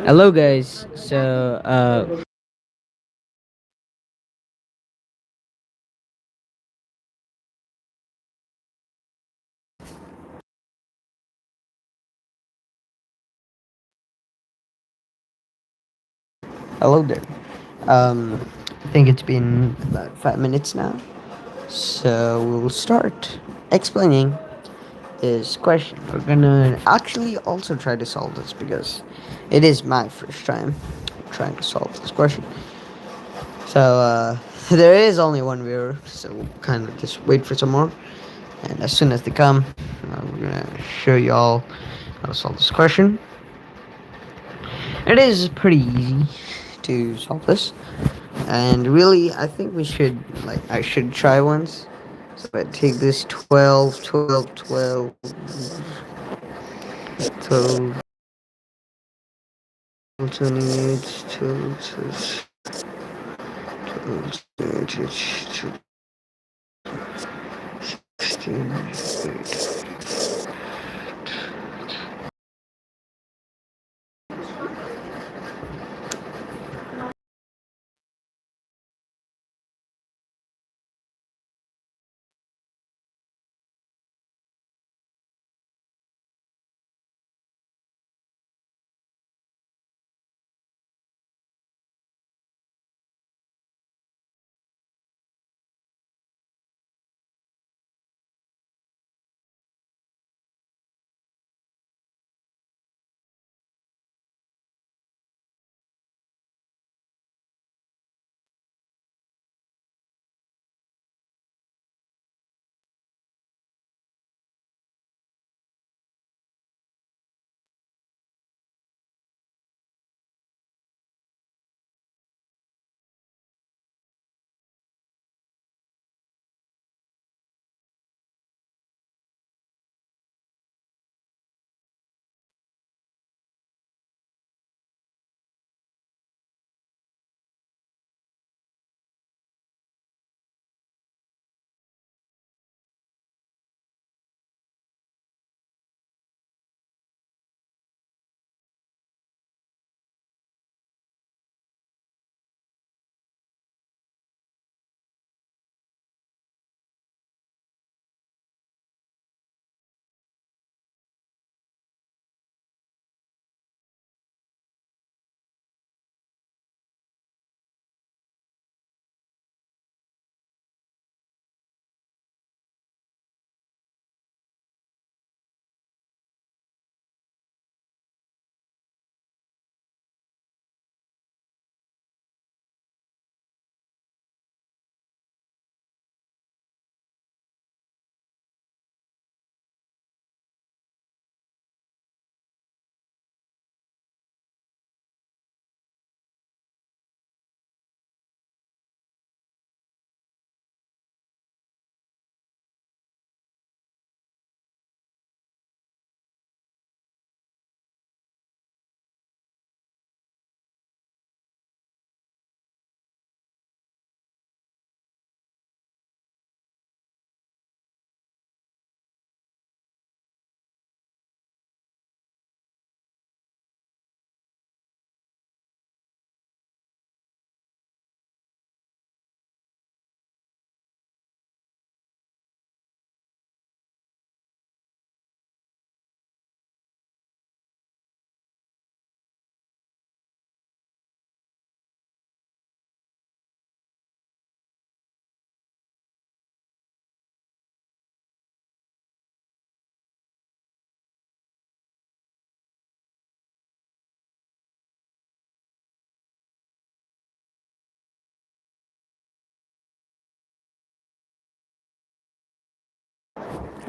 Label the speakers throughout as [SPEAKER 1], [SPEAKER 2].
[SPEAKER 1] Hello, guys.
[SPEAKER 2] Hello there. I think it's been about 5 minutes now. So we'll start explaining this question. We're gonna actually also try to solve this because it is my first time trying to solve this question. So there is only one viewer, so we'll kind of just wait for some more. And as soon as they come, we're gonna show you all how to solve this question. It is pretty easy to solve this. And really, I think I should try once. So I take this 12, 12, 12, 12, 28, 12, 16.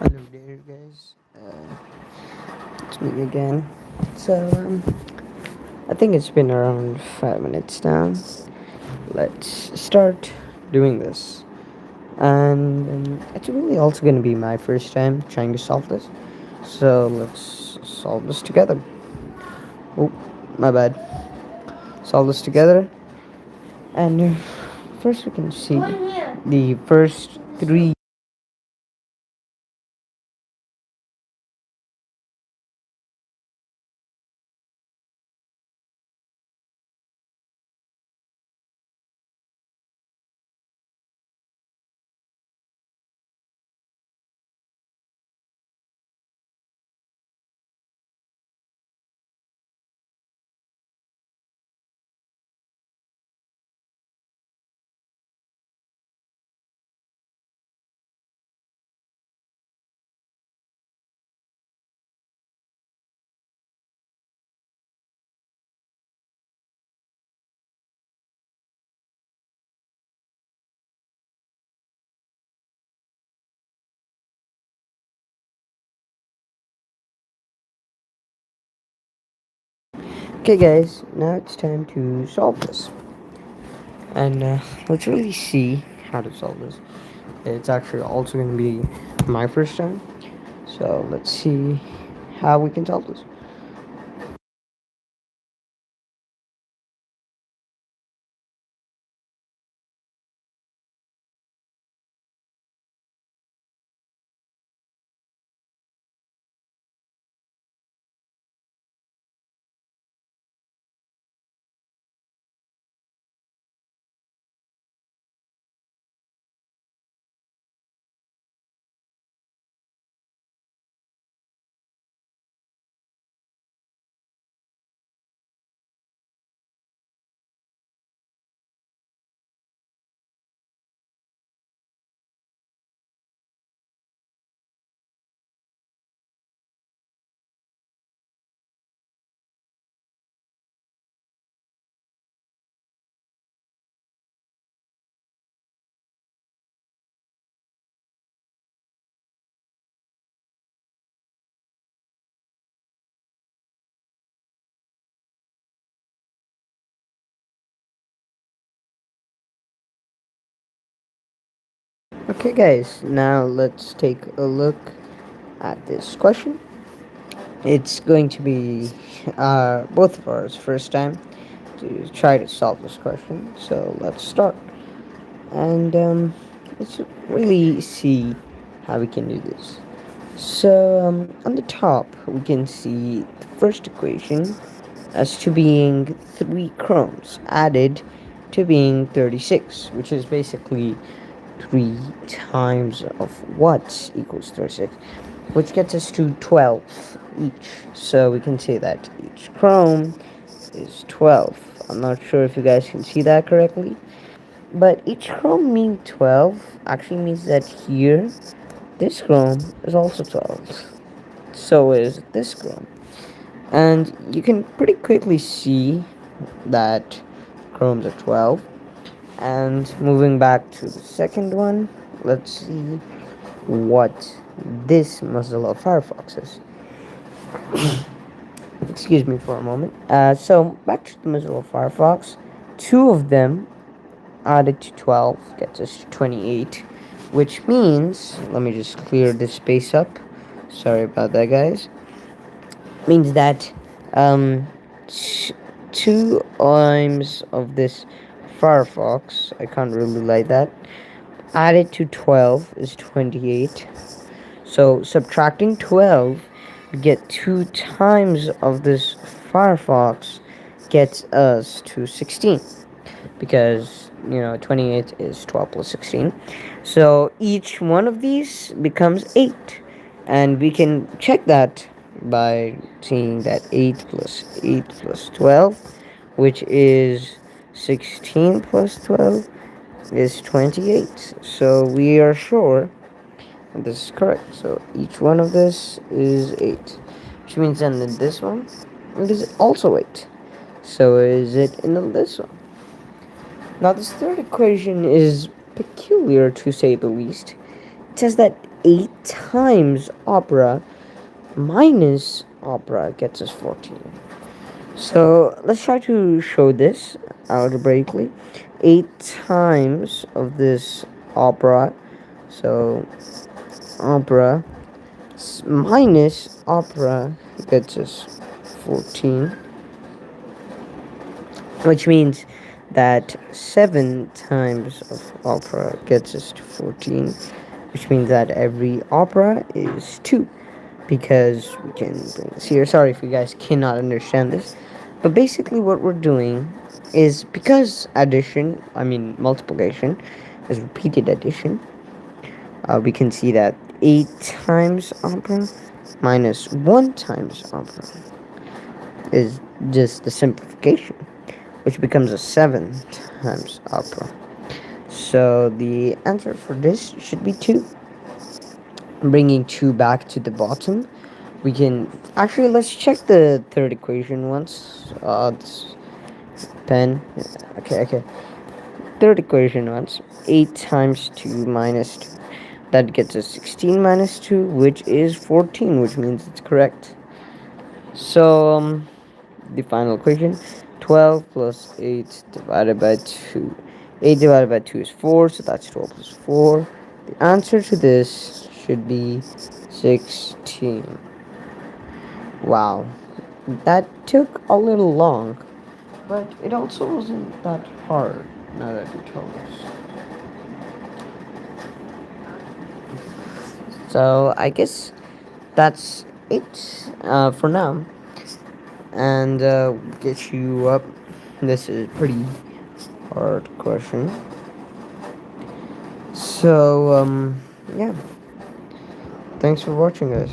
[SPEAKER 2] Hello there, guys. It's me again. So I think it's been around 5 minutes now. Let's start doing this. And it's really also going to be my first time trying to solve this. So let's solve this together. Oh, my bad. Solve this together. And first we can see the first three Okay, guys, now it's time to solve this. And let's really see how to solve this. It's actually also going to be my first time. So let's see how we can solve this. Okay, guys, now let's take a look at this question. It's going to be both of ours first time to try to solve this question. So let's start. And let's really see how we can do this. So on the top, we can see the first equation as to being 3 chromes added to being 36, which is basically 3 times of what equals 36, which gets us to 12 each. So we can say that each chrome is 12. I'm not sure if you guys can see that correctly, but each chrome mean 12 actually means that here this chrome is also 12. So is this chrome. And you can pretty quickly see that chromes are 12. And moving back to the second one, let's see what this Mozilla Firefox is. Excuse me for a moment. So back to the Mozilla Firefox, two of them added to 12 gets us to 28, which means, let me just clear this space up. Sorry about that, guys. Means that um, two times of this Firefox, I can't really like that, added to 12 is 28. So subtracting 12, we get 2 times of this Firefox gets us to 16, because 28 is 12 plus 16. So each one of these becomes 8, and we can check that by seeing that 8 plus 8 plus 12, which is 16 plus 12 is 28. So we are sure this is correct. So each one of this is 8, which means then that this one is also 8. So is it in this one? Now, this third equation is peculiar to say the least. It says that 8 times opera minus opera gets us 14. So let's try to show this algebraically. 8 times of this opera, so opera minus opera gets us 14, which means that 7 times of opera gets us to 14, which means that every opera is 2, because we can bring this here. Sorry if you guys cannot understand this, but basically what we're doing is, because multiplication is repeated addition, we can see that 8 times opera minus 1 times opera is just the simplification, which becomes a 7 times opera. So the answer for this should be 2. Bringing 2 back to the bottom, we can actually, let's check the third equation once. This pen. Okay. Third equation once. 8 times 2 minus 2. That gets us 16 minus 2, which is 14, which means it's correct. So the final equation. 12 plus 8 divided by 2. 8 divided by 2 is 4, so that's 12 plus 4. The answer to this should be 16. Wow, that took a little long, but it also wasn't that hard now that you told us. So I guess that's it for now. And get you up. This is a pretty hard question. So yeah. Thanks for watching, guys.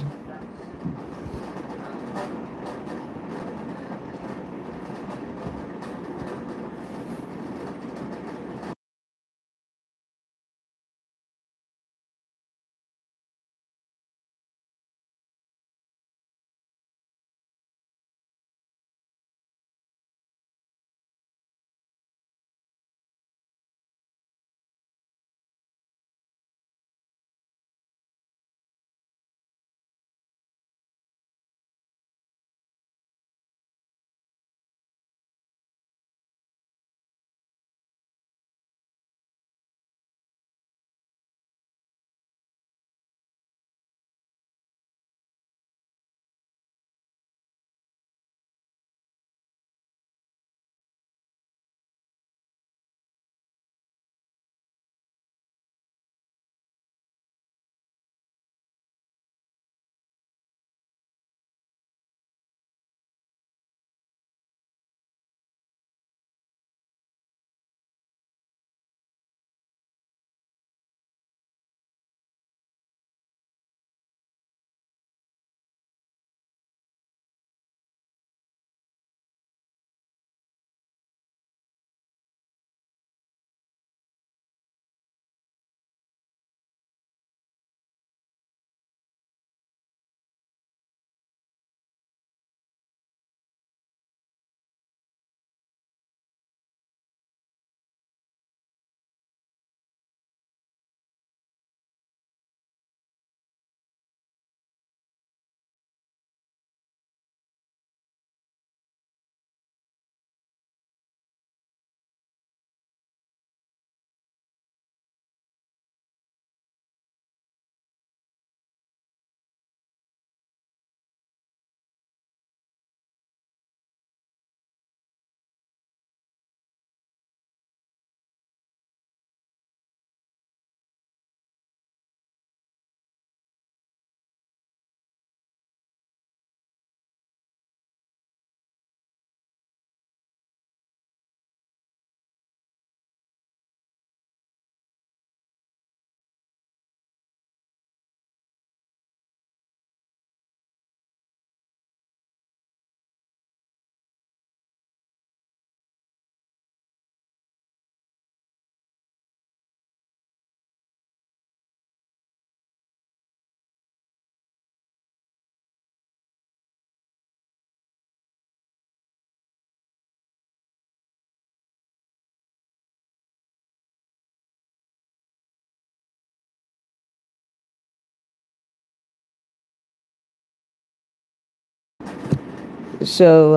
[SPEAKER 2] So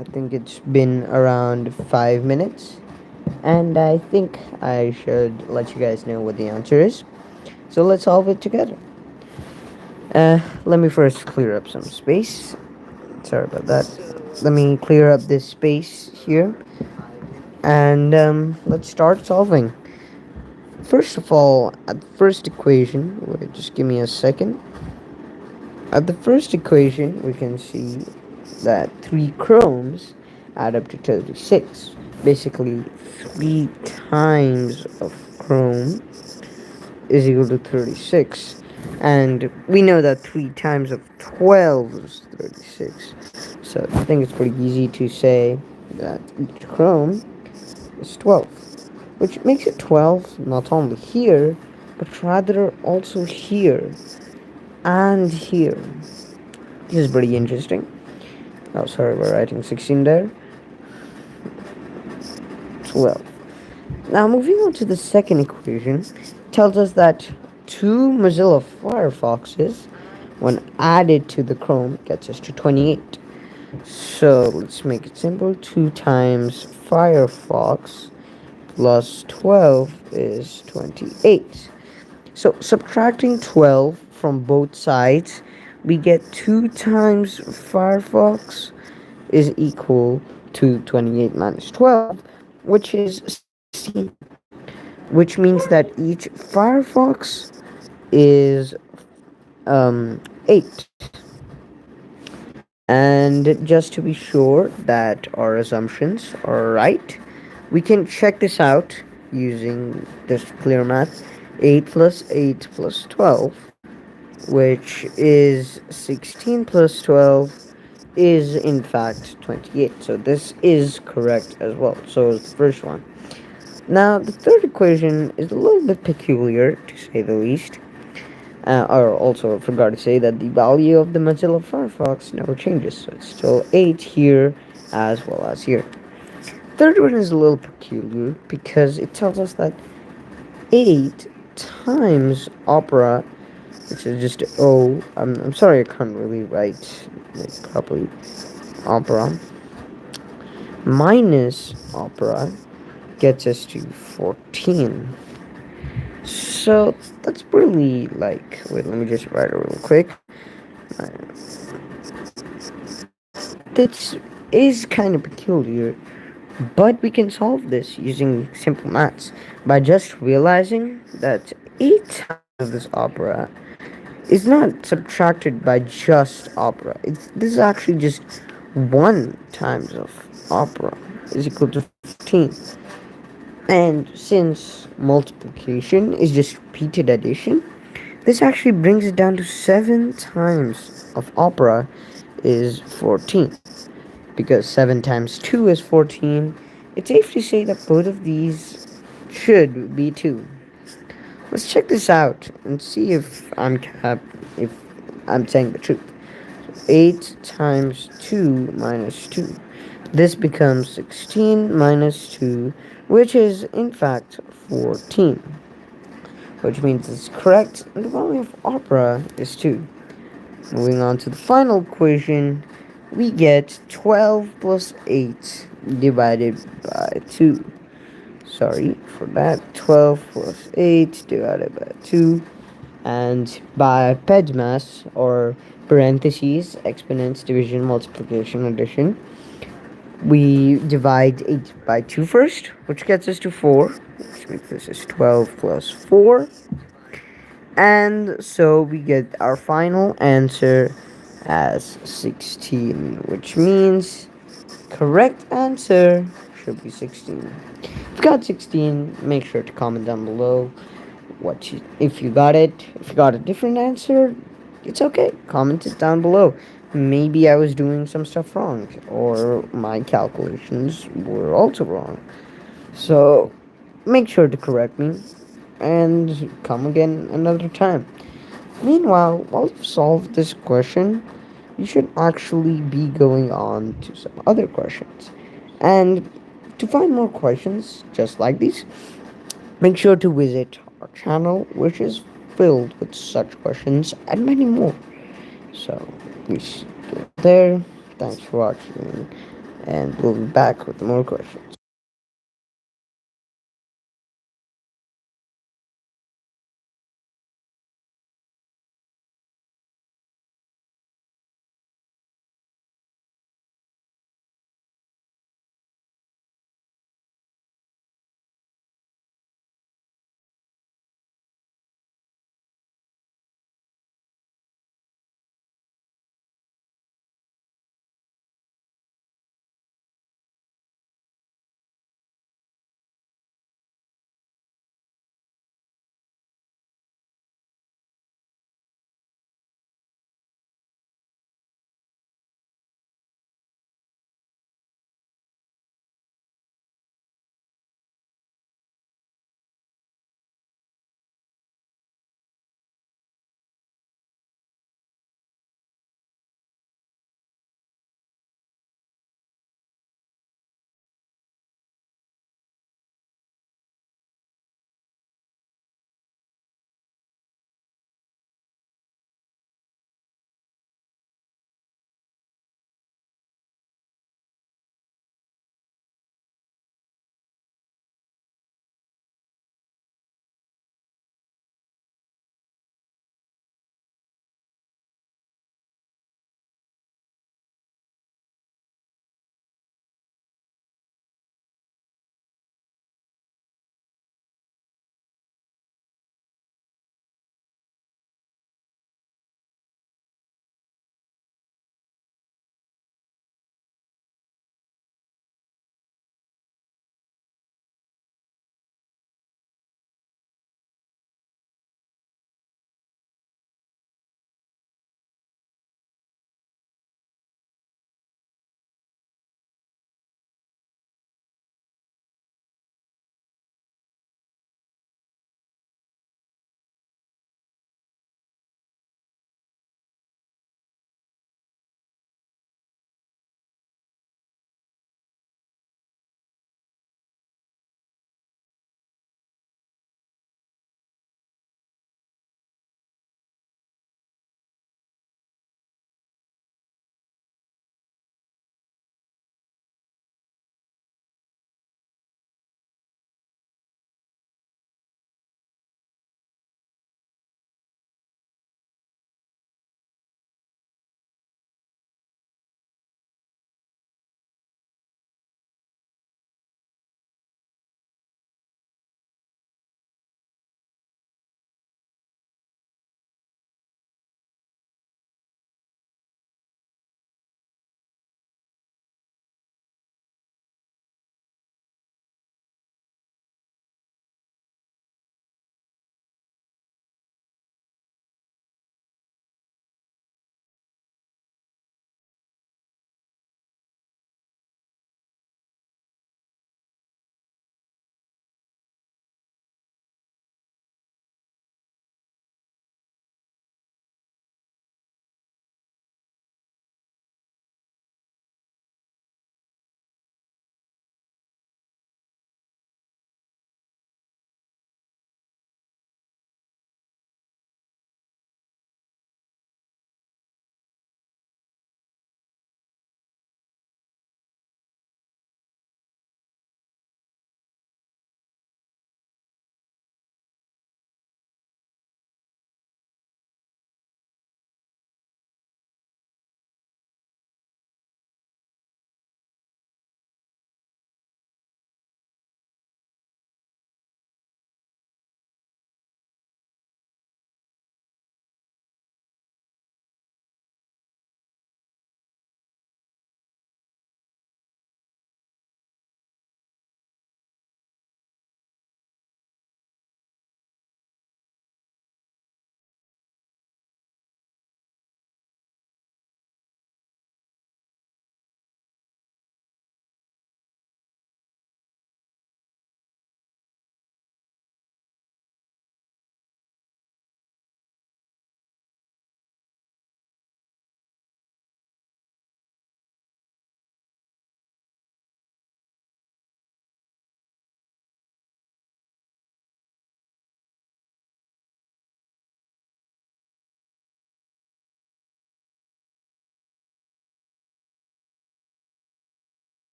[SPEAKER 2] I think it's been around 5 minutes, and I think I should let you guys know what the answer is. So let's solve it together. Let me first clear up some space. Sorry about that. Let me clear up this space here, and let's start solving. First of all, at the first equation, wait, just give me a second. At the first equation, we can see that 3 chromes add up to 36. Basically, 3 times of chrome is equal to 36. And we know that 3 times of 12 is 36. So I think it's pretty easy to say that each chrome is 12. Which makes it 12 not only here, but rather also here and here. This is pretty interesting. Oh, sorry, we're writing 16 there. 12. Now, moving on to the second equation, tells us that 2 Mozilla Firefoxes, when added to the Chrome, gets us to 28. So let's make it simple. 2 times Firefox plus 12 is 28. So subtracting 12 from both sides, we get 2 times Firefox is equal to 28 minus 12, which is 16. Which means that each Firefox is 8. And just to be sure that our assumptions are right, we can check this out using this clear math. 8 plus 8 plus 12, which is 16 plus 12, is in fact 28. So this is correct as well. So is the first one. Now, the third equation is a little bit peculiar, to say the least. Or also, I forgot to say that the value of the Mozilla Firefox never changes, so it's still 8 here as well as here. Third one is a little peculiar because it tells us that 8 times Opera, which is just O. I'm sorry, I can't really write like properly. Opera minus Opera gets us to 14. So that's really like, wait, let me just write it real quick. Uh, This is kind of peculiar, but we can solve this using simple maths by just realizing that 8 times of this opera is not subtracted by just opera. This is actually just 1 times of opera is equal to 15. And since multiplication is just repeated addition, this actually brings it down to 7 times of opera is 14. Because 7 times 2 is 14, it's safe to say that both of these should be 2. Let's check this out and see if I'm saying the truth. 8 times 2 minus 2. This becomes 16 minus 2, which is in fact 14, which means it's correct, and the value of opera is 2. Moving on to the final equation, we get 12 plus 8 divided by 2. Sorry for that. 12 plus 8 divided by 2. And by PEDMAS, or parentheses, exponents, division, multiplication, addition, we divide 8 by 2 first, which gets us to 4, which means this is 12 plus 4. And so we get our final answer as 16, which means correct answer should be 16. If you got 16, make sure to comment down below if you got it. If you got a different answer, it's okay. Comment it down below. Maybe I was doing some stuff wrong, or my calculations were also wrong. So make sure to correct me and come again another time. Meanwhile, while you've solved this question, you should actually be going on to some other questions. And to find more questions just like these, make sure to visit our channel, which is filled with such questions and many more. So, please go there. Thanks for watching, and we'll be back with more questions.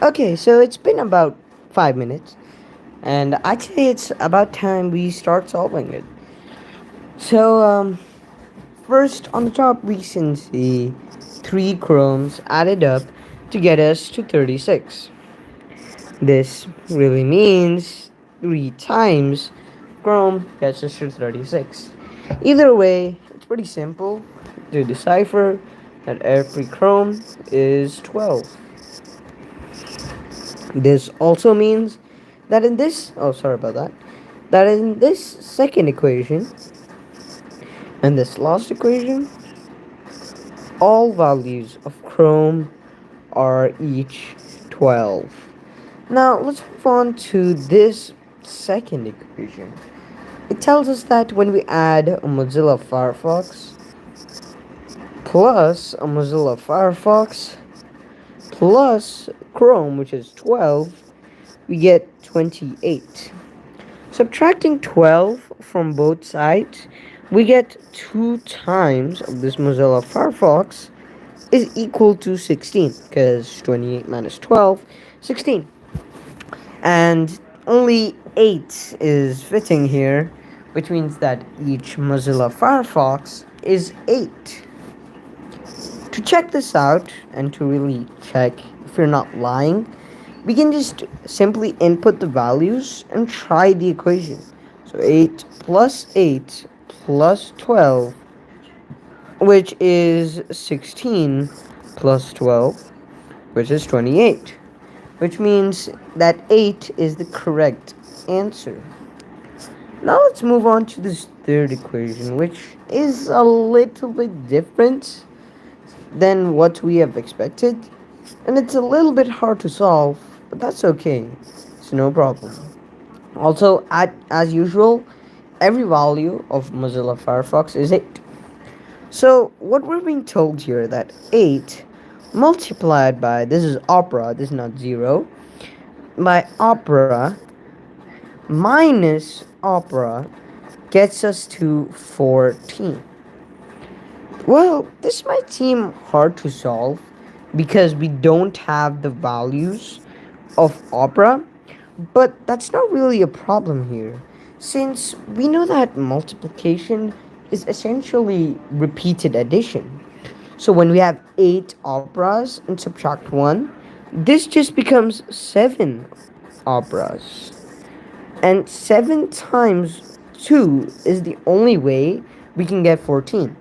[SPEAKER 2] Okay, so it's been about 5 minutes, and I'd say it's about time we start solving it. So, first on the top, we can see three chromes added up to get us to 36. This really means 3 times chrome gets us to 36. Either way, it's pretty simple to decipher that every chrome is 12. This also means that in this, oh, sorry about that, that in this second equation and this last equation, all values of chrome are each 12. Now let's move on to this second equation. It tells us that when we add a Mozilla Firefox plus a Mozilla Firefox plus Chrome, which is 12, we get 28. Subtracting 12 from both sides, we get 2 times of this Mozilla Firefox is equal to 16, because 28 minus 12, 16. And only 8 is fitting here, which means that each Mozilla Firefox is 8. To check this out and to really check if you're not lying, we can just simply input the values and try the equation. So 8 plus 12, which is 16, plus 12, which is 28, which means that 8 is the correct answer. Now let's move on to this third equation, which is a little bit different than what we have expected, and it's a little bit hard to solve, but that's okay. It's no problem. Also, as usual, every value of Mozilla Firefox is 8. So, what we're being told here that 8 multiplied by, this is Opera, this is not 0, by Opera minus Opera gets us to 14. Well, this might seem hard to solve because we don't have the values of Opera, but that's not really a problem here, since we know that multiplication is essentially repeated addition. So when we have 8 operas and subtract 1, this just becomes 7 operas. And 7 times 2 is the only way we can get 14.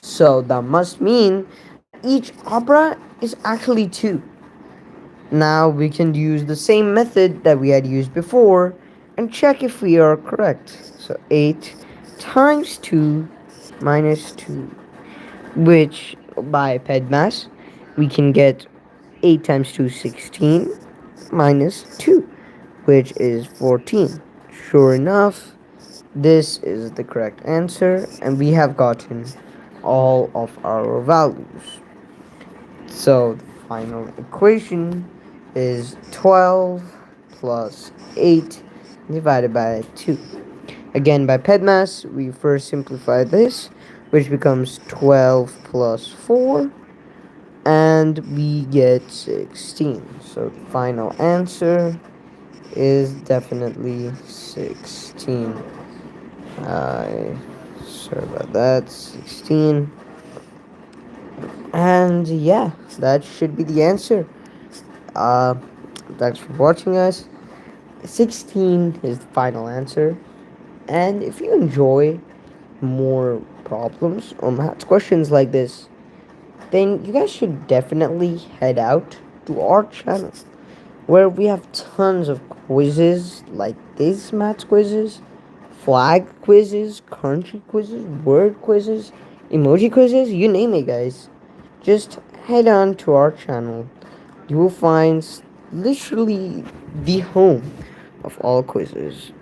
[SPEAKER 2] So that must mean that each opera is actually 2. Now we can use the same method that we had used before and check if we are correct. So 8 times 2 minus 2, which by PEDMAS we can get 8 times 2 16 minus 2, which is 14. Sure enough, this is the correct answer, and we have gotten all of our values. So the final equation is 12 plus 8 divided by 2. Again, by PEDMAS, we first simplify this, which becomes 12 plus 4, and we get 16. So the final answer is definitely 16. Sorry about that, 16. And yeah, that should be the answer. Uh, Thanks for watching us. 16 is the final answer. And if you enjoy more problems or math questions like this, then you guys should definitely head out to our channel, where we have tons of quizzes like these math quizzes, flag quizzes, country quizzes, word quizzes, emoji quizzes, you name it, guys. Just head on to our channel. You will find literally the home of all quizzes,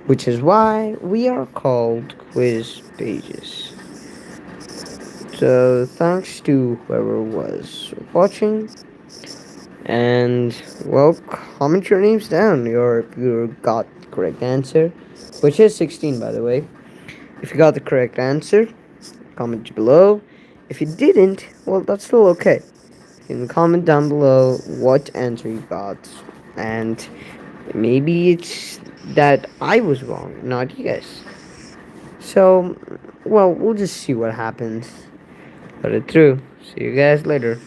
[SPEAKER 2] which is why we are called quiz pages. So thanks to whoever was watching, and well, comment your names down, or if you got the correct answer, which is 16 by the way. If you got the correct answer, comment below. If you didn't, well, that's still okay. can comment down below what answer you got, and maybe it's that I was wrong, not you guys. So, well, we'll just see what happens. Put it through. See you guys later.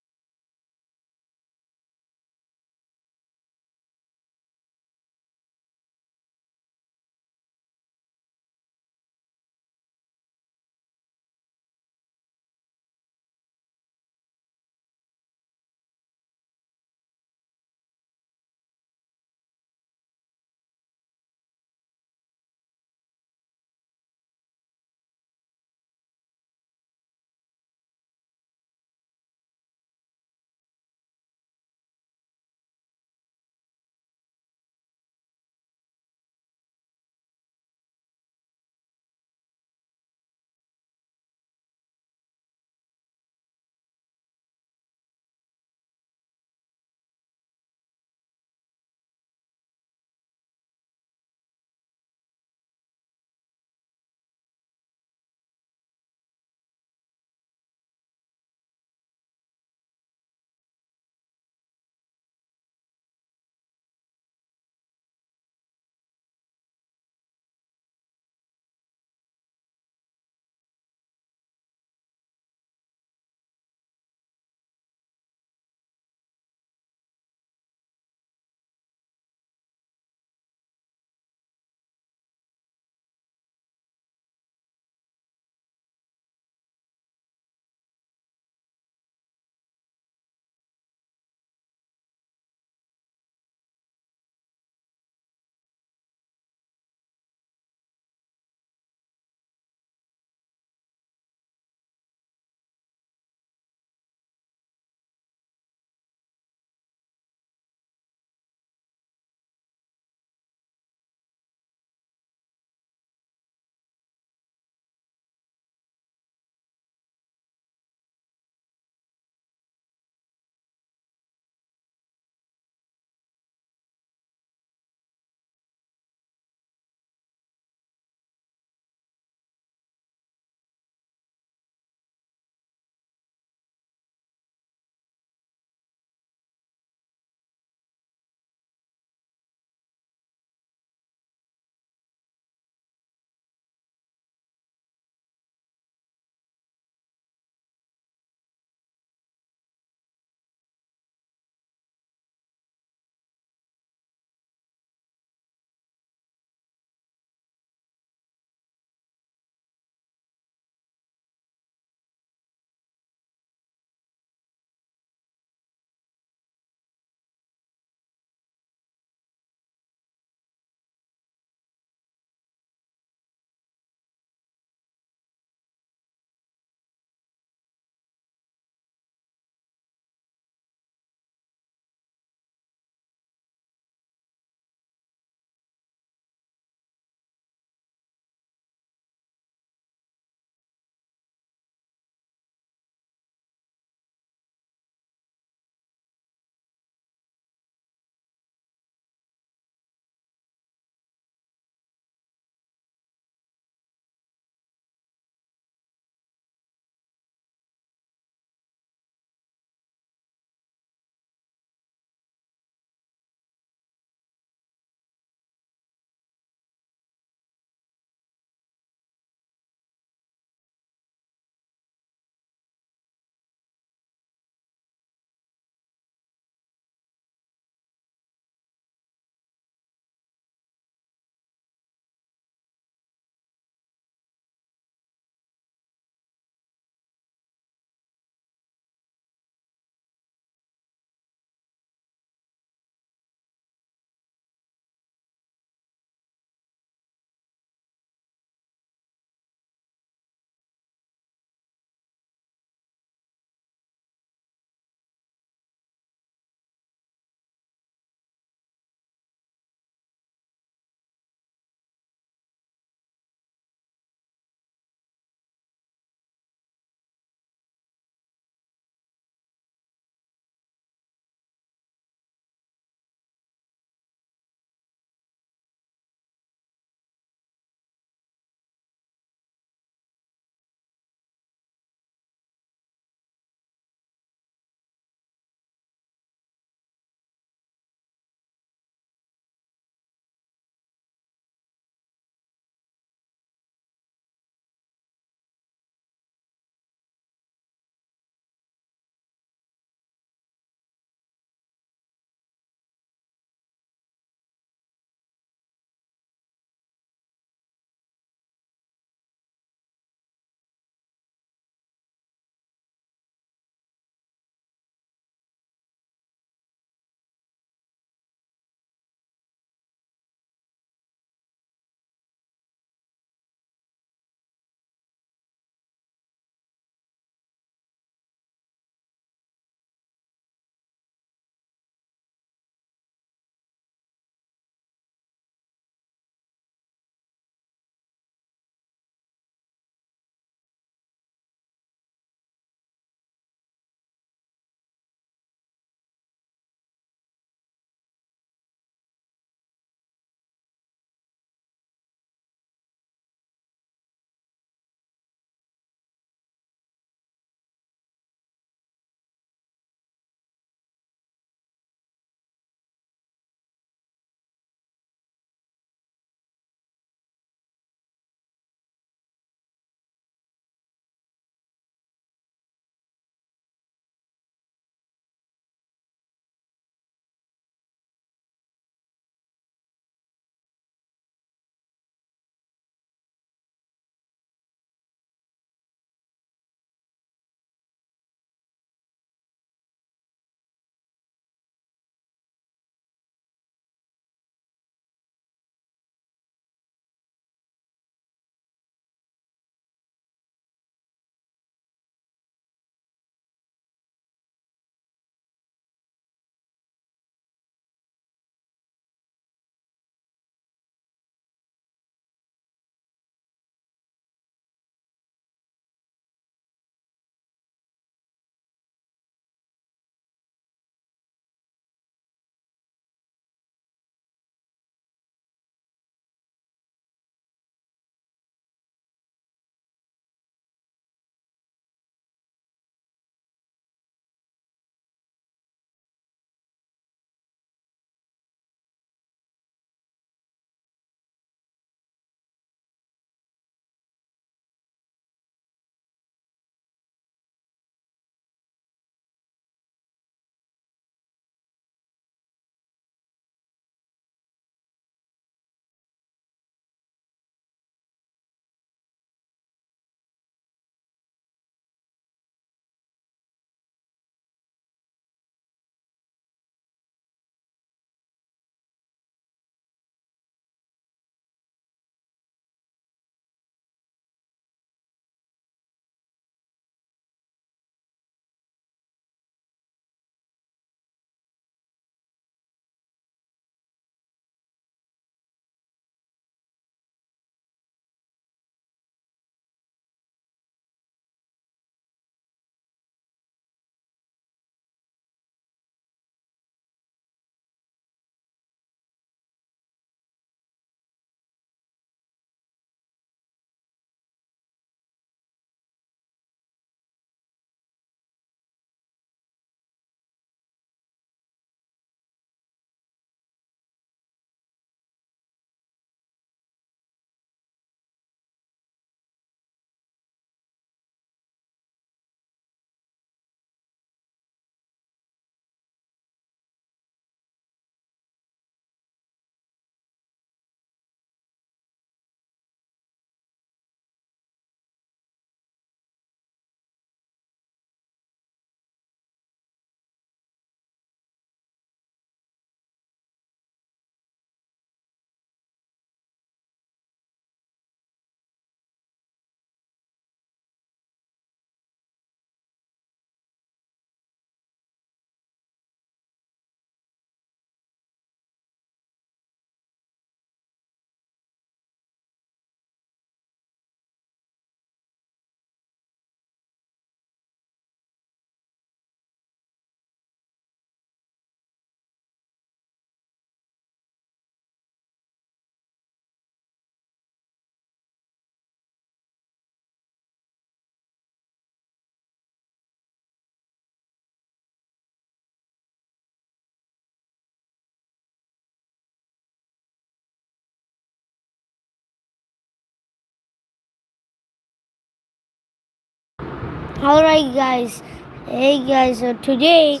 [SPEAKER 1] Alright, guys. Hey, guys. So today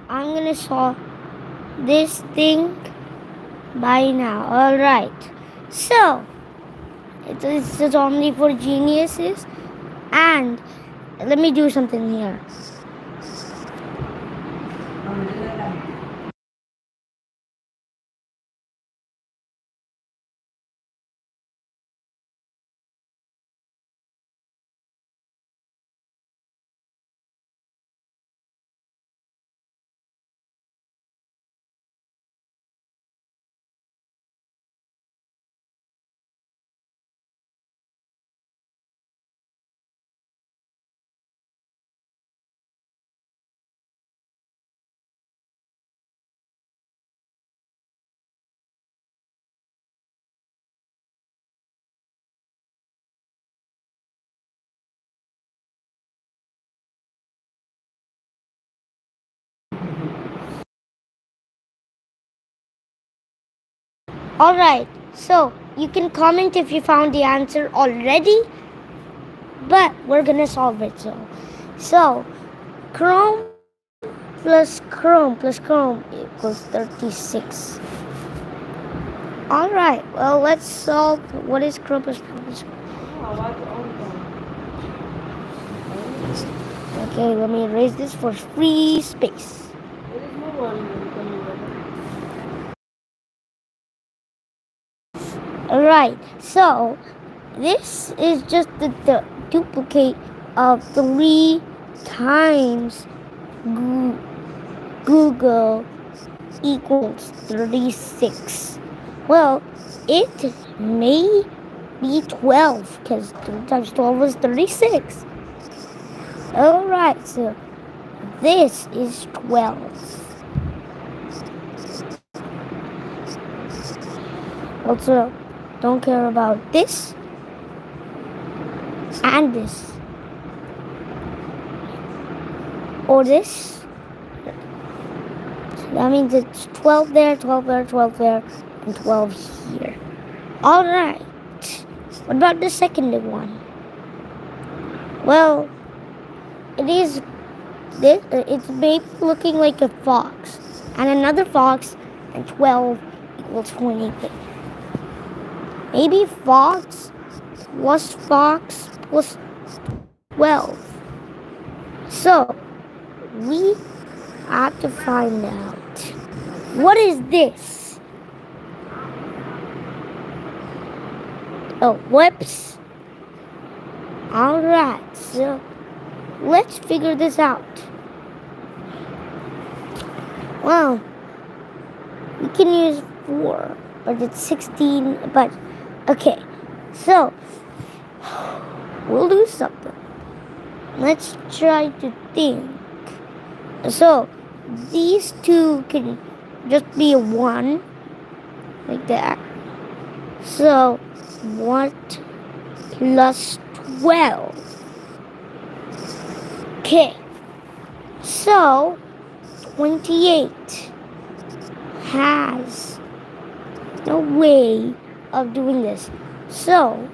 [SPEAKER 1] I'm gonna solve this thing by now. Alright. So it's only for geniuses. And let me do something here. Alright. So you can comment if you found the answer already, but we're gonna solve it. So Chrome plus Chrome equals 36. Alright, well, let's solve what is Chrome plus Chrome plus Chrome. Okay, let me erase this for free space. Alright, so this is just the duplicate of 3 times Google equals 36. Well, it may be 12 because 3 times 12 is 36. Alright, so this is 12. Also, don't care about this and this. Or this. So that means it's 12 there, 12 there, 12 there, and 12 here. Alright. What about the second one? Well, it is this. It's maybe looking like a fox, and another fox, and 12 equals 28. Maybe fox plus 12. So we have to find out what is this. Oh, whoops. Alright, so let's figure this out. Well, we can use 4, but it's 16. But okay, so we'll do something. Let's try to think. So these two can just be a 1, like that. So what plus 12? Okay, so 28 has no way of doing this. So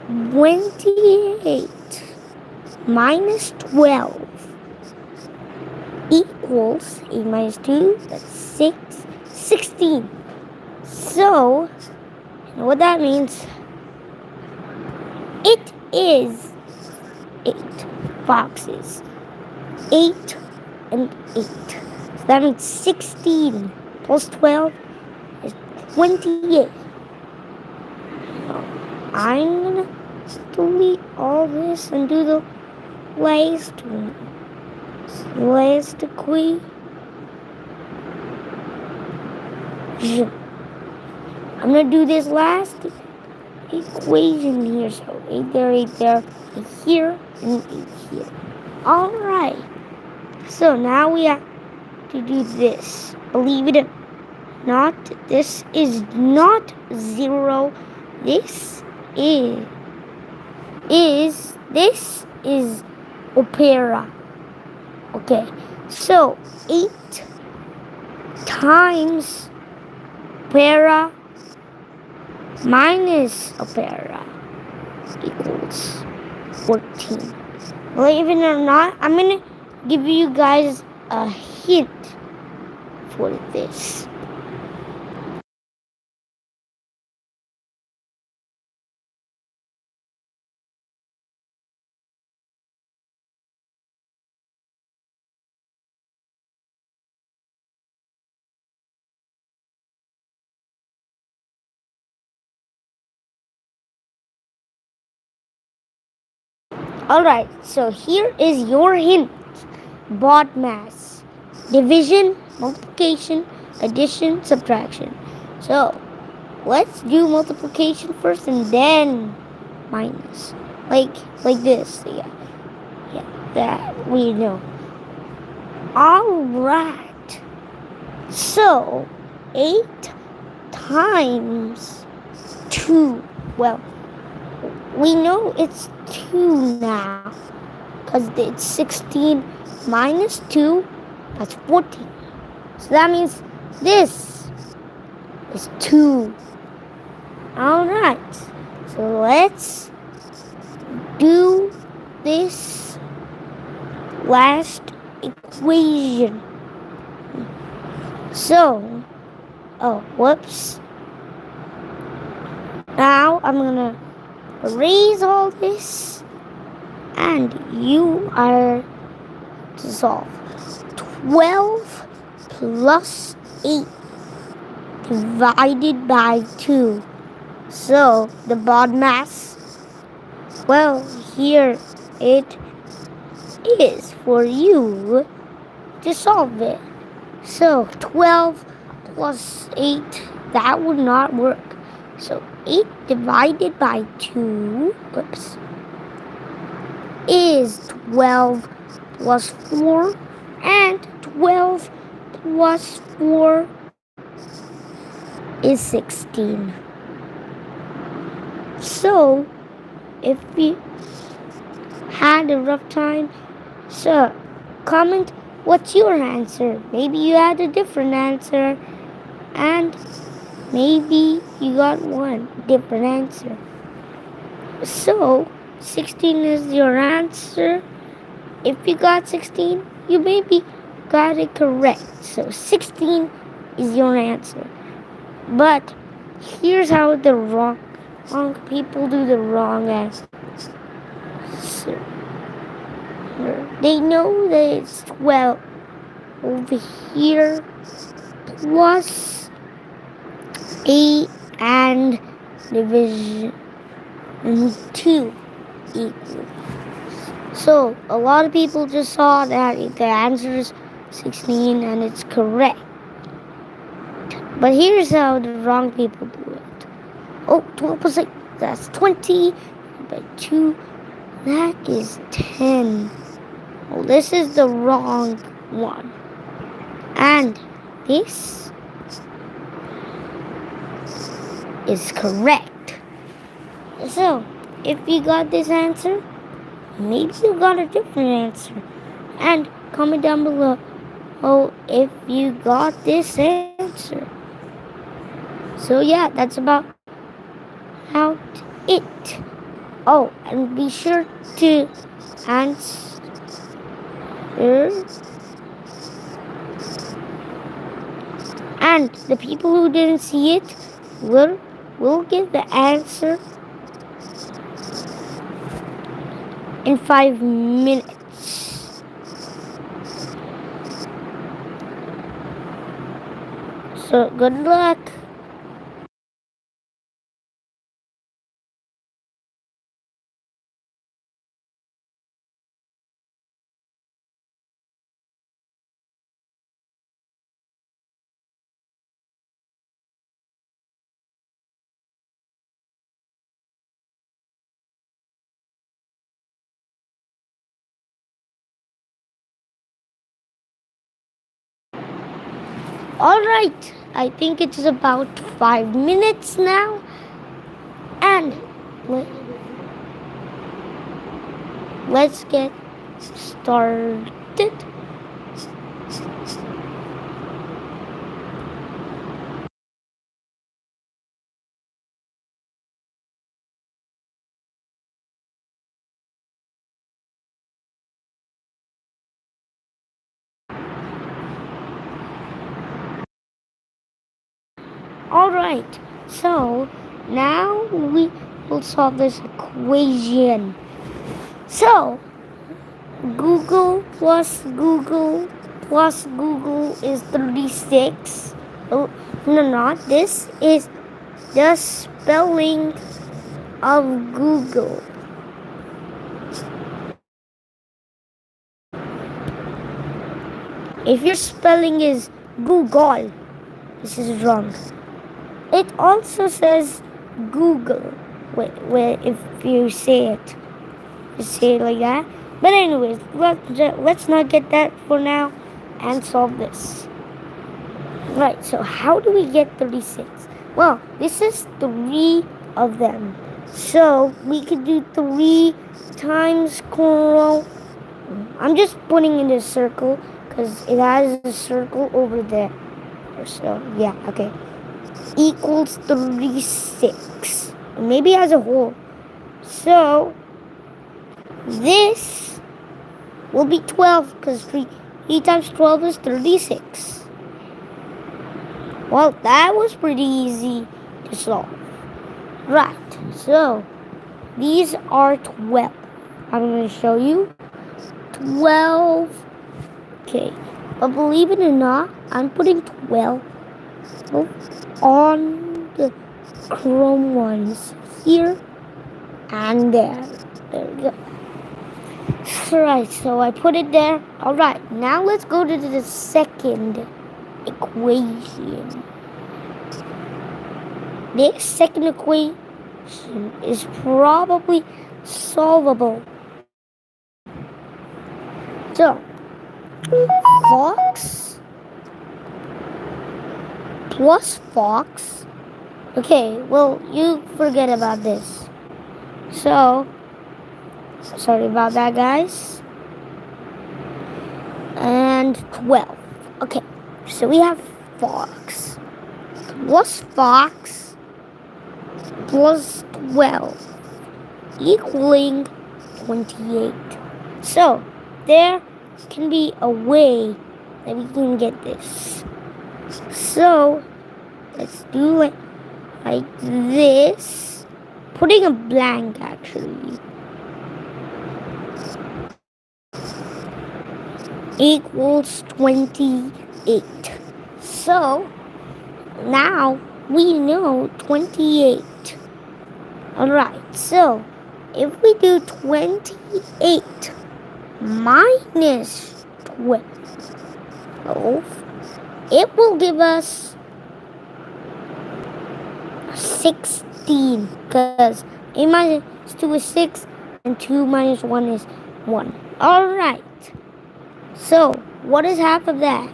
[SPEAKER 1] 28 minus 12 equals 8 minus 2, that's 6, 16. So, you know what that means? It is 8 foxes. 8 and 8. So that means 16 plus 12 is 28. I'm gonna delete all this and do the last one. Last equation. I'm gonna do this last equation here. So 8 there, 8 here, and 8 here. Alright. So now we have to do this. Believe it or not, this is not 0. This is opera. Okay, so 8 times opera minus opera equals 14. Believe it or not, I'm gonna give you guys a hint for this. Alright, so here is your hint. Bod mass. Division, multiplication, addition, subtraction. So, let's do multiplication first and then minus. Like this. Yeah, that we know. Alright. So, 8 times 2. Well, we know it's 2 now because it's 16 minus 2, that's 14. So that means this is 2. Alright, so let's do this last equation. So, oh, whoops. Now I'm gonna erase all this and you are to solve 12 plus 8 divided by 2. So the bod mass, well, here it is for you to solve it. So 12 plus 8, that would not work. So 8 divided by 2, oops, is 12 plus 4, and 12 plus 4 is 16. So, if you had a rough time, so comment what's your answer. Maybe you had a different answer, and maybe you got one different answer. So, 16 is your answer. If you got 16, you maybe got it correct. So 16 is your answer. But here's how the wrong people do the wrong answer. They know that it's 12 over here plus 8 and division 2 equals. So a lot of people just saw that the answer is 16 and it's correct. But here's how the wrong people do it. Oh, 12 plus 8, that's 20 by 2, that is 10. Well, this is the wrong one. And this is correct. So, if you got this answer, maybe you got a different answer. And comment down below if you got this answer. So yeah, that's about how it. Oh, and be sure to answer. And the people who didn't see it will get the answer in 5 minutes. So good luck. Alright, I think it's about 5 minutes now. And let's get started. Alright, so now we will solve this equation. So, Google is 36. Oh, no, not. This is the spelling of Google. If your spelling is Google, this is wrong. It also says Google. Wait, if you say it. Say it like that. But anyways, let's not get that for now and solve this. Right, so how do we get 36? Well, this is 3 of them. So we could do 3 times coral. I'm just putting in a circle because it has a circle over there. So, yeah, okay. Equals 36. Maybe as a whole. So, this will be 12 because 3 times 12 is 36. Well, that was pretty easy to solve. Right, so these are 12. I'm going to show you 12. Okay, but believe it or not, I'm putting 12 on the chrome ones here and there. There we go. Alright, so I put it there. Alright, now let's go to the second equation. This second equation is probably solvable. So, fox plus fox. Okay, well, you forget about this. So, sorry about that, guys. And 12. Okay, so we have fox plus fox plus 12 equaling 28. So, there can be a way that we can get this. So, let's do it like this. Putting a blank actually. Equals 28. So, now we know 28. Alright, so if we do 28 minus 12, it will give us 16 because a minus 2 is 6 and 2 minus 1 is 1. Alright, so what is half of that?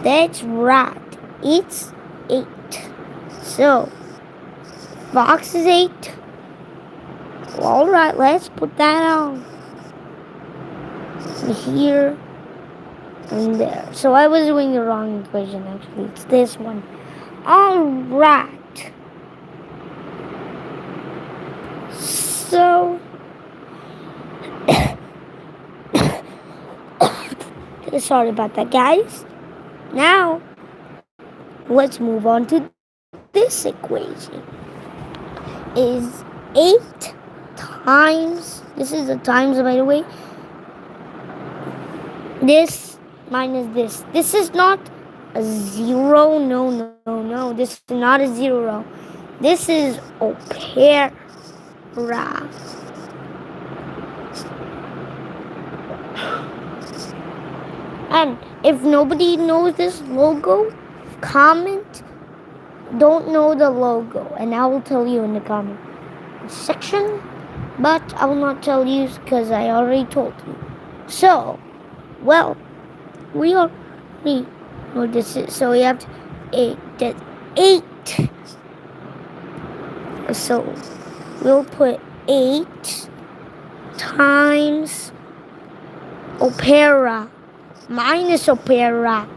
[SPEAKER 1] That's right, it's 8. So fox is 8. Alright, let's put that on here and there. So I was doing the wrong equation actually. It's this one. Alright. So sorry about that, guys. Now let's move on to this equation. Is 8 times, this is the times by the way, this minus this. This is not a 0. No. This is not a 0. This is opera. And if nobody knows this logo, comment don't know the logo and I will tell you in the comment section, but I will not tell you because I already told you. So, well, we already know this is, so we have to 8. So we'll put 8 times opera minus opera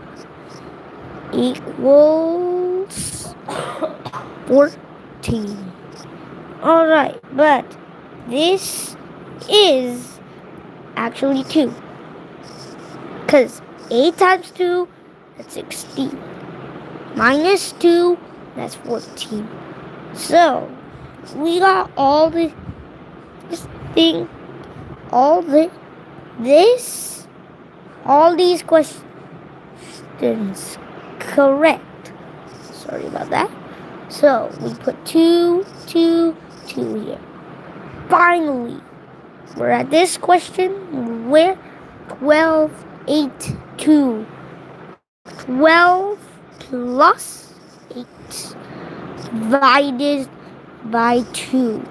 [SPEAKER 1] equals 14. Alright, but this is actually 2. Because 8 times 2, that's 16. minus 2, that's 14. So, we got all this thing, all this, all these questions correct. Sorry about that. So, we put 2, 2, 2 here. Finally, we're at this question where 12, 8, 2. 12 plus 8 divided by 2.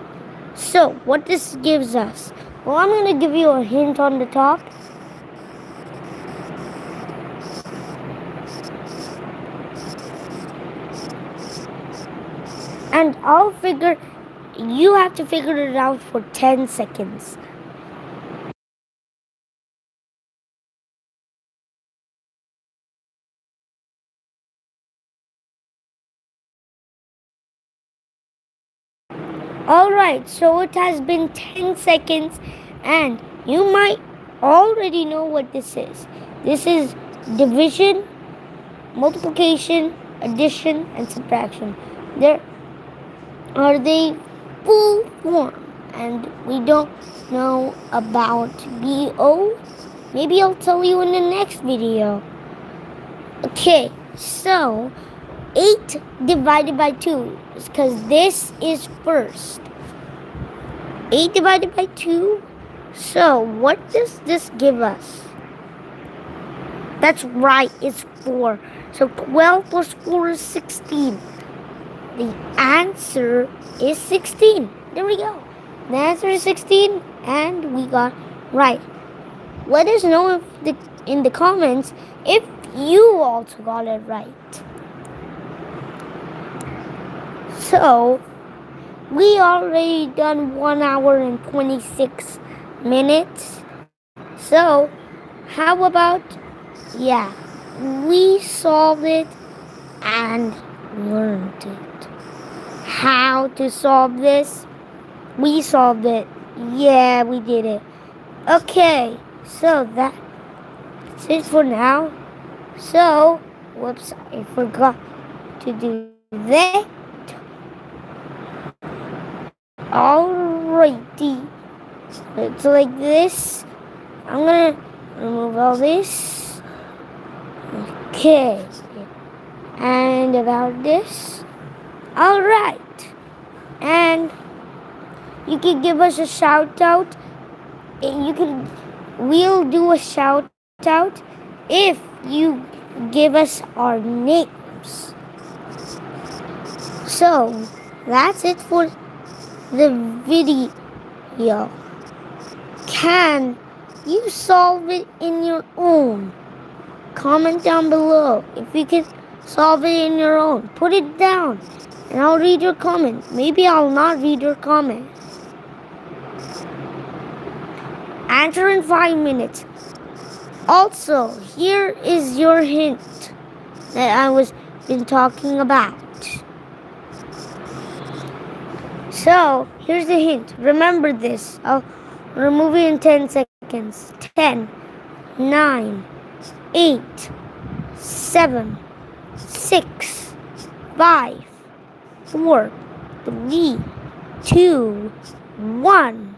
[SPEAKER 1] So, what this gives us? Well, I'm going to give you a hint on the top. And you have to figure it out for 10 seconds. Alright, so it has been 10 seconds, and you might already know what this is. This is division, multiplication, addition, and subtraction. There are they full form, and we don't know about BO. Maybe I'll tell you in the next video. Okay, so 8 divided by 2, because this is first. 8 divided by 2. So, what does this give us? That's right, it's 4. So, 12 plus 4 is 16. The answer is 16. There we go. The answer is 16, and we got right. Let us know in the comments if you also got it right. So, we already done 1 hour and 26 minutes. So, how about, yeah, we solved it and learned it. How to solve this? We solved it. Yeah, we did it. Okay, so that's it for now. So, whoops, I forgot to do that. Alrighty. It's like this. I'm gonna remove all this. Okay. And about this. Alright. And you can give us a shout out. We'll do a shout out if you give us our names. So that's it for the video. Can you solve it in your own? Comment down below if you can solve it in your own. Put it down and I'll read your comment. Maybe I'll not read your comment. Answer in 5 minutes. Also, here is your hint that I was been talking about. So, here's the hint. Remember this. I'll remove it in 10 seconds. 10, 9, 8, 7, 6, 5, 4, 3, 2, 1.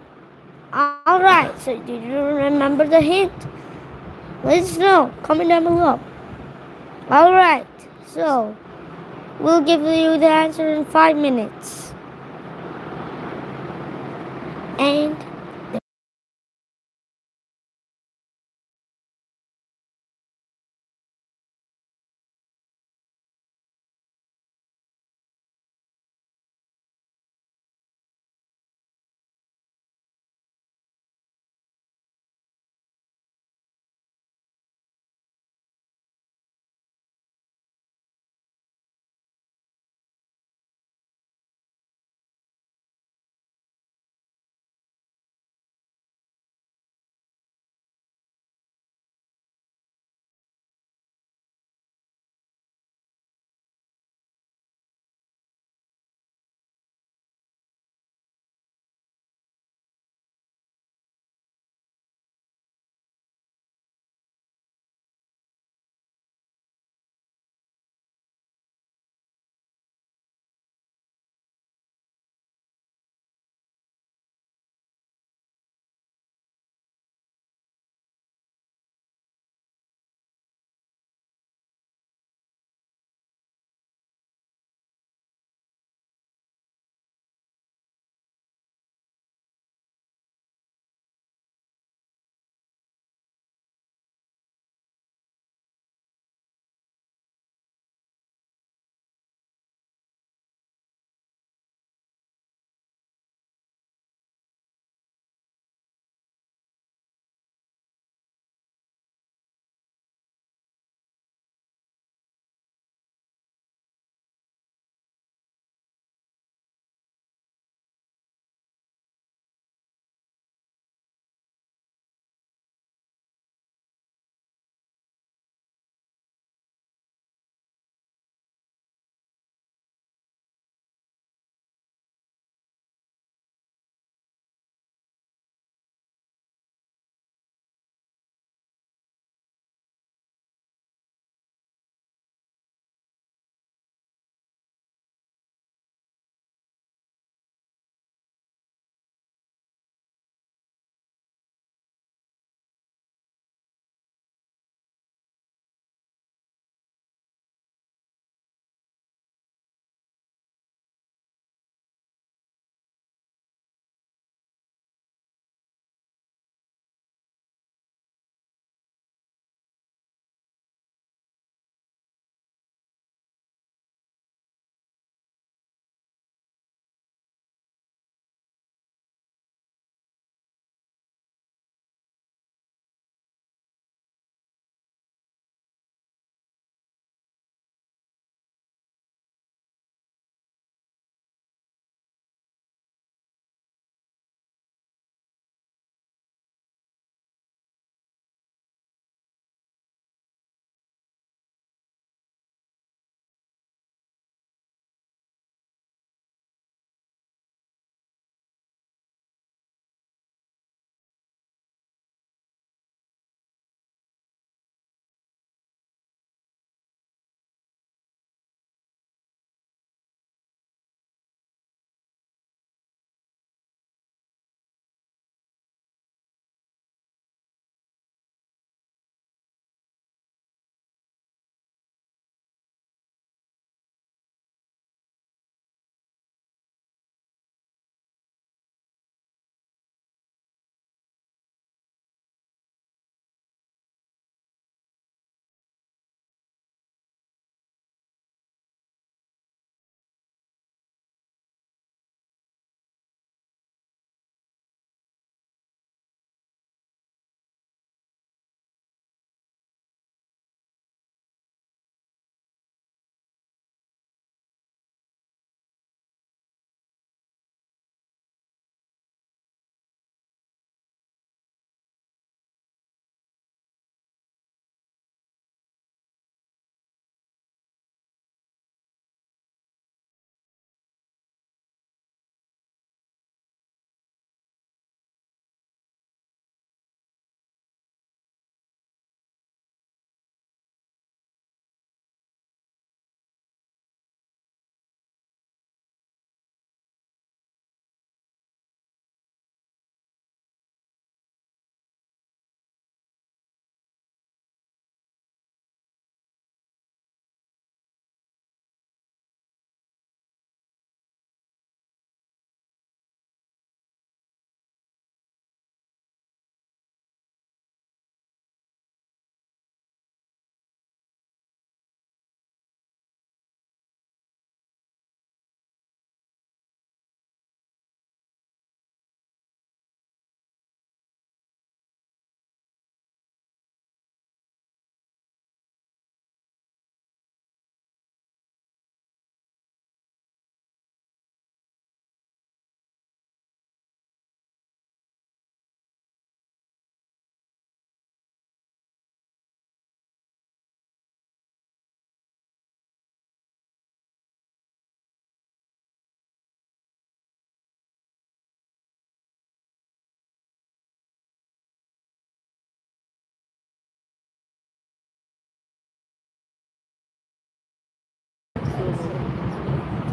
[SPEAKER 1] Alright, so did you remember the hint? Let us know. Comment down below. Alright, so we'll give you the answer in 5 minutes. And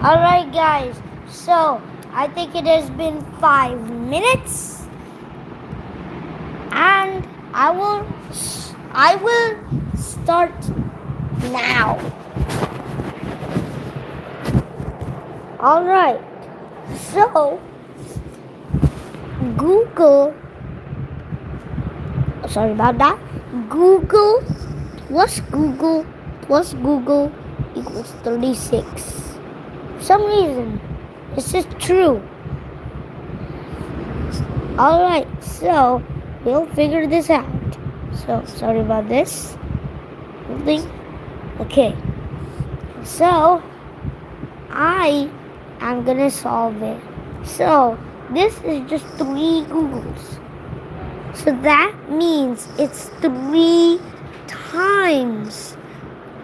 [SPEAKER 1] Alright, guys. So, I think it has been 5 minutes. And I will start now. Alright. So, Google, sorry about that. Google plus Google equals 36. For some reason, this is true. Alright, so we'll figure this out. So, sorry about this. Okay, so I am gonna solve it. So, this is just 3 Googles. So that means it's 3 times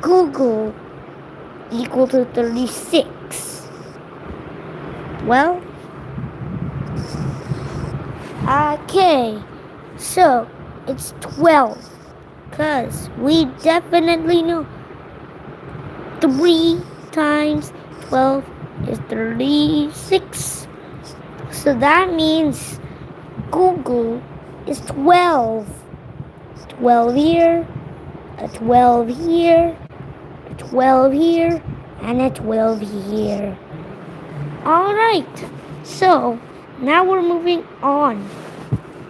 [SPEAKER 1] Google equal to 36. Well, okay, so it's 12, because we definitely know 3 times 12 is 36. So that means Google is 12. 12 here, a 12 here, a 12 here, and a 12 here. Alright, so now we're moving on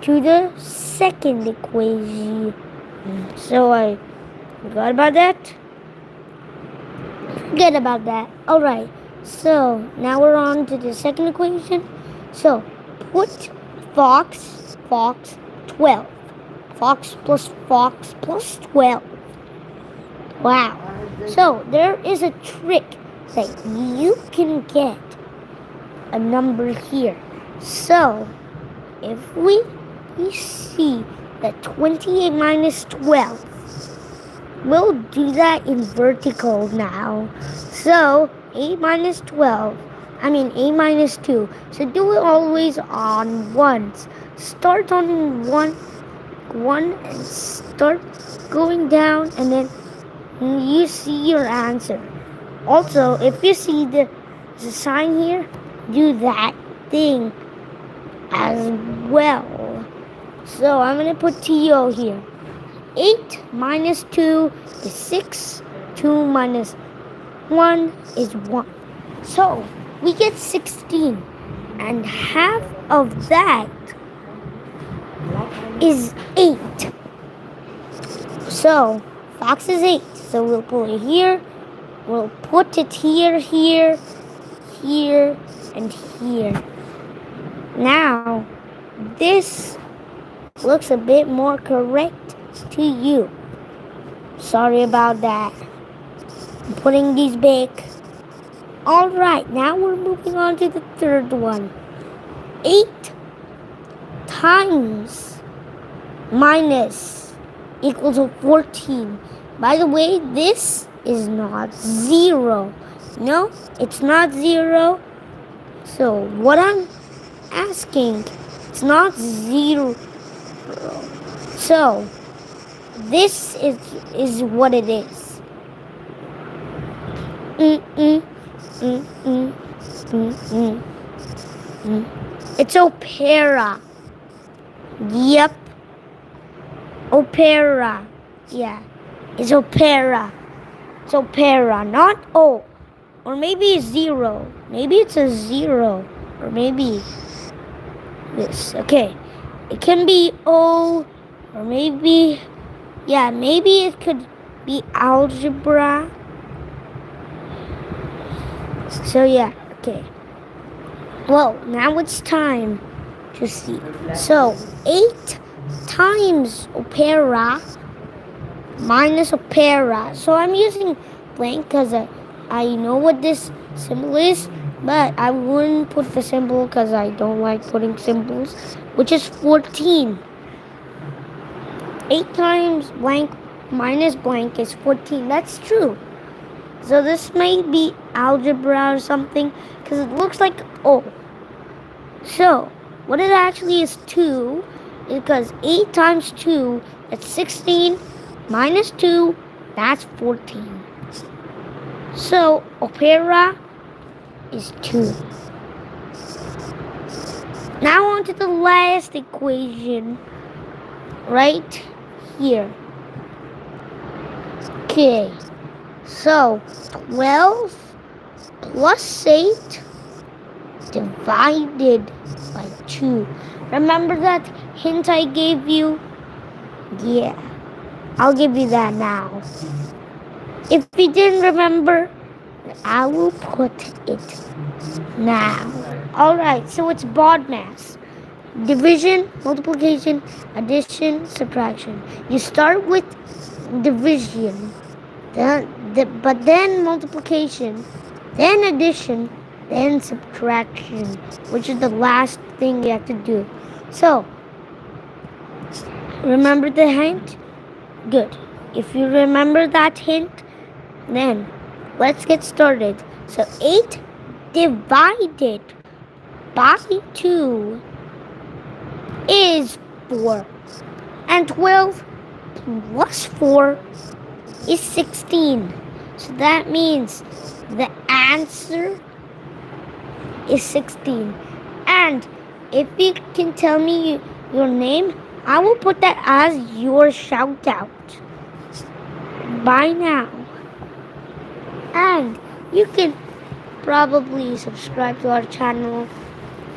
[SPEAKER 1] to the second equation. So I forgot about that. Forget about that. Alright, so now we're on to the second equation. So put fox, 12. Fox plus 12. Wow. So there is a trick that you can get a number here. So if we see that 28 minus 12, we'll do that in vertical now. So 8 minus 12, 8 minus 2. So do it always on ones. Start on one and start going down, and then you see your answer. Also, if you see the sign here, do that thing as well. So I'm going to put TO here. 8 minus 2 is 6. 2 minus 1 is 1. So we get 16. And half of that is 8. So fox is 8. So we'll put it here. We'll put it here, here, and here. Now, this looks a bit more correct to you. Sorry about that. I'm putting these back. Alright, now we're moving on to the third one. 8 times minus equals to 14. By the way, this is not 0. No, it's not 0. So what I'm asking, it's not 0. So this is what it is. It's opera. Yep. Opera. Yeah. It's opera. It's opera, not O. Or maybe it's 0. Maybe it's a 0. Or maybe this. Okay. It can be O. Or maybe, yeah, maybe it could be algebra. So yeah, okay. Well, now it's time to see. So 8 times opera minus opera. So I'm using blank because I know what this symbol is, but I wouldn't put the symbol because I don't like putting symbols, which is 14. 8 times blank minus blank is 14. That's true. So this may be algebra or something because it looks like O. So what it actually is 2 is because 8 times 2, that's 16, minus 2, that's 14. So opera is 2. Now on to the last equation right here. Okay, so 12 plus 8 divided by 2. Remember that hint I gave you? Yeah, I'll give you that now. If you didn't remember, I will put it now. Alright, so it's BODMAS. Division, multiplication, addition, subtraction. You start with division, but then multiplication, then addition, then subtraction, which is the last thing you have to do. So, remember the hint? Good. If you remember that hint, then let's get started. So 8 divided by 2 is 4. And 12 plus 4 is 16. So that means the answer is 16. And if you can tell me your name, I will put that as your shout out. Bye now. And you can probably subscribe to our channel.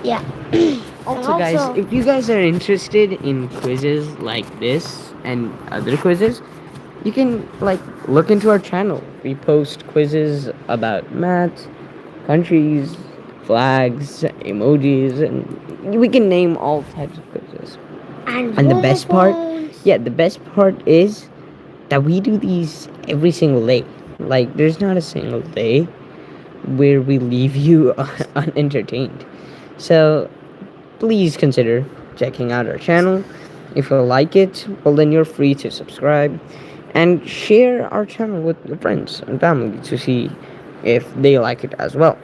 [SPEAKER 1] Yeah.
[SPEAKER 2] Also, guys, if you guys are interested in quizzes like this and other quizzes, you can look into our channel. We post quizzes about math, countries, flags, emojis, and we can name all types of quizzes. And the best part, the best part is that we do these every single day. Like, there's not a single day where we leave you unentertained. So please consider checking out our channel. If you like it, well, then you're free to subscribe and share our channel with your friends and family to see if they like it as well.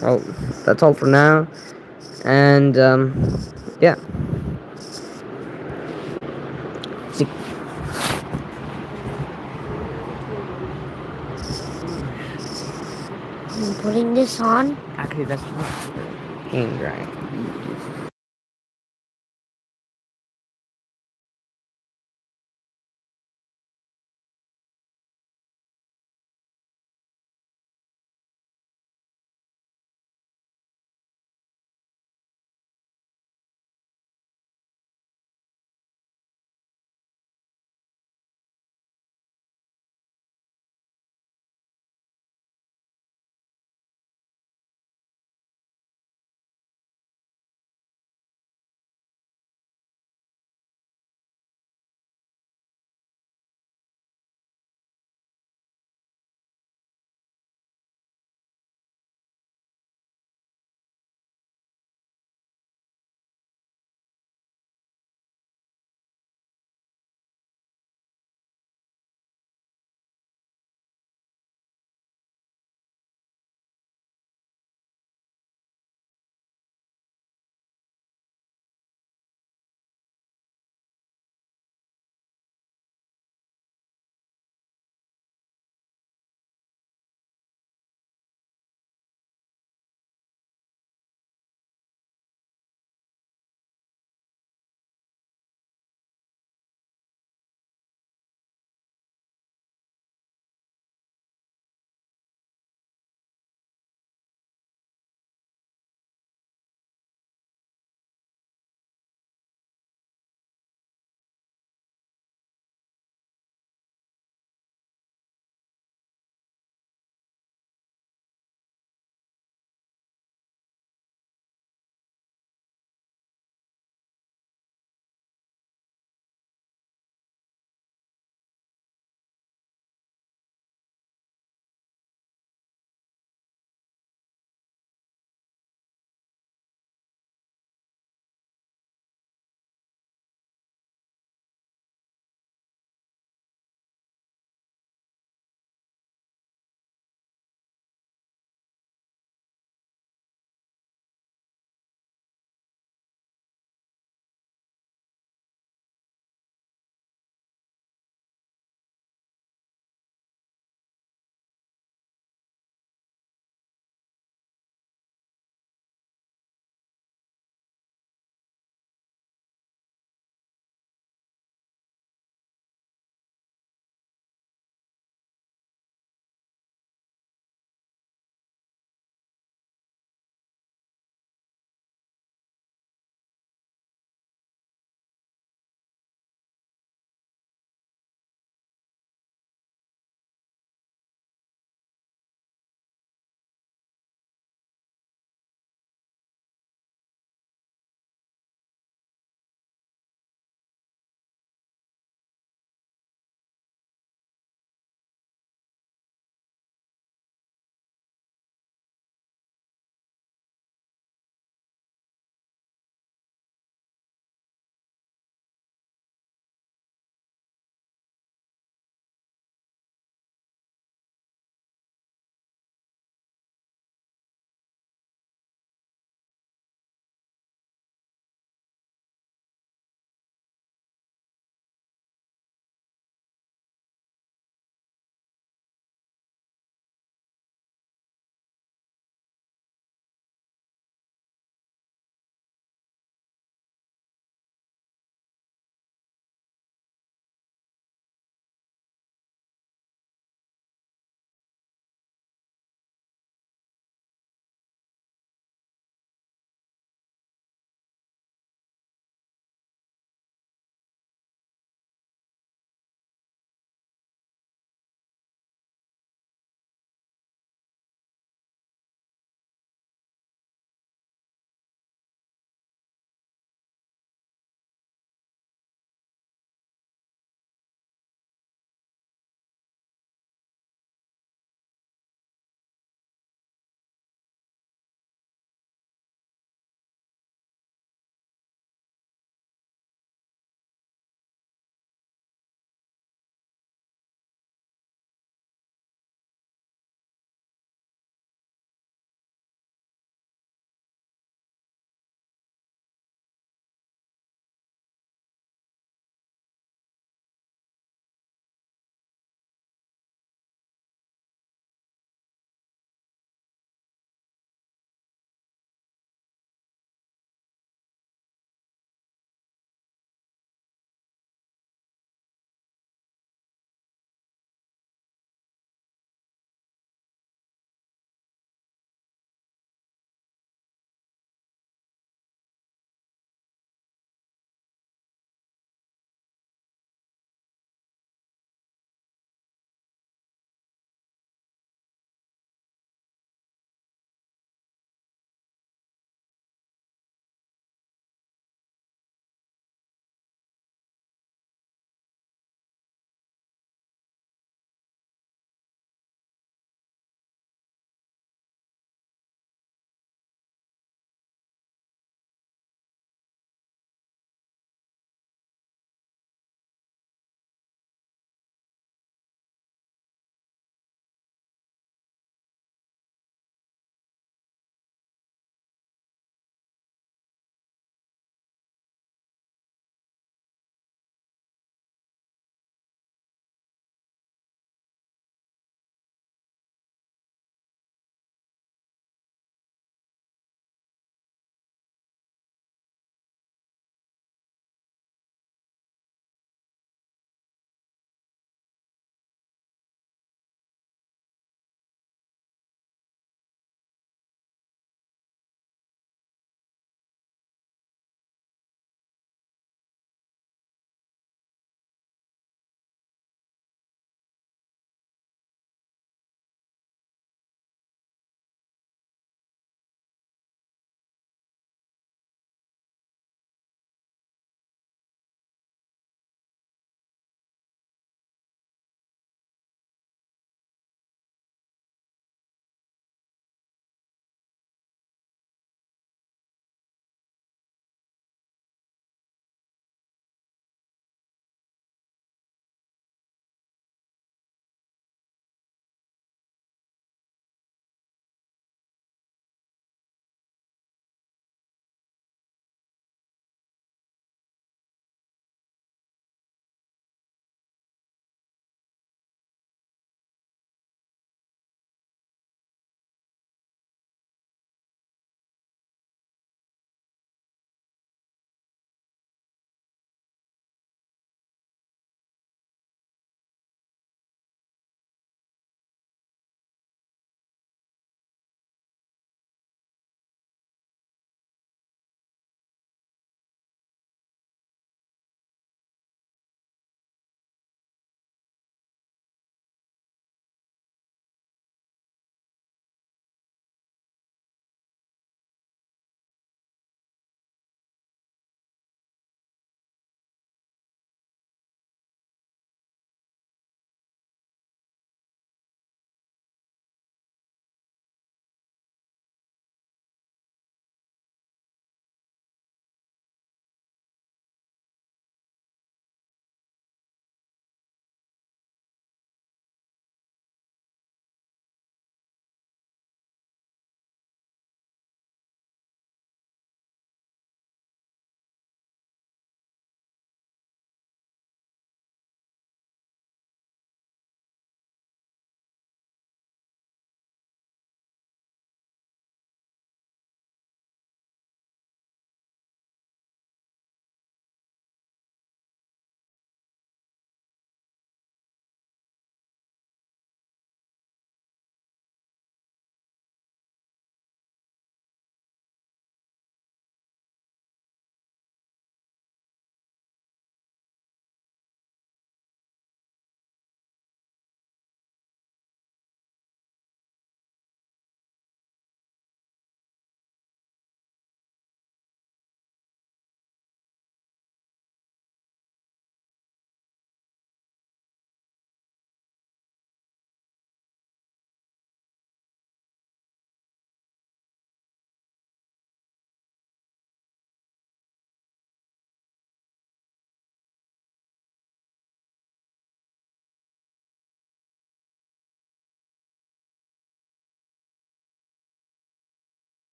[SPEAKER 2] Well, that's all for now. And yeah. See.
[SPEAKER 1] I'm putting this on.
[SPEAKER 2] Actually, that's not hand drying.